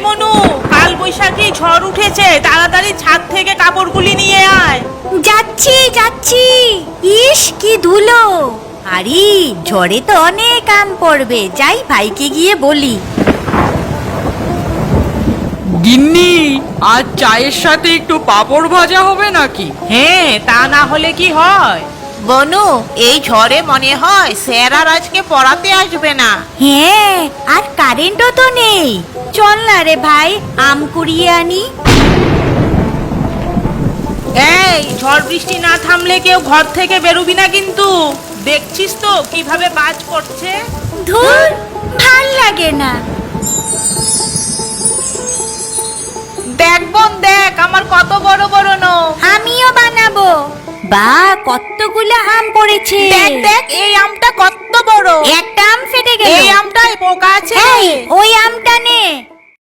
মনু, কাল বৈশাখী ঝড় উঠেছে, তাড়াতাড়ি ছাদ থেকে কাপড়গুলি নিয়ে আয়। যাচ্ছি যাচ্ছি। ইস কি ধুলো! আরে ঝড়ে তো অনেক আম পড়বে, যাই ভাইকে গিয়ে বলি। গিন্নি, আজ চায়ের সাথে একটু পাঁপড় ভাজা হবে নাকি? হ্যাঁ, তা না হলে কি হয়? বনু, এই ঝড়ে মনে হয় স্যার আর আজকে পড়াতে আসবে না। হ্যাঁ, আর কারেন্টও তো নেই। চল না রে ভাই, আম কুড়িয়ে আনি। এই ঝড় বৃষ্টি না থামলে কেউ ঘর থেকে বেরোবি না কিন্তু। দেখছিস তো কিভাবে বাজ পড়ছে। ধুর, ভাল লাগে না। দেখ বোন দেখ, আমার কত বড় বড় নখ। আমিও বানাবো। বা কতগুলো আম পড়েছে। দেখ দেখ, এই আমটা কত বড়। একটা আম ফেটে গেল। এই আমটায় পোকা আছে। এই, ওই আমটা নে।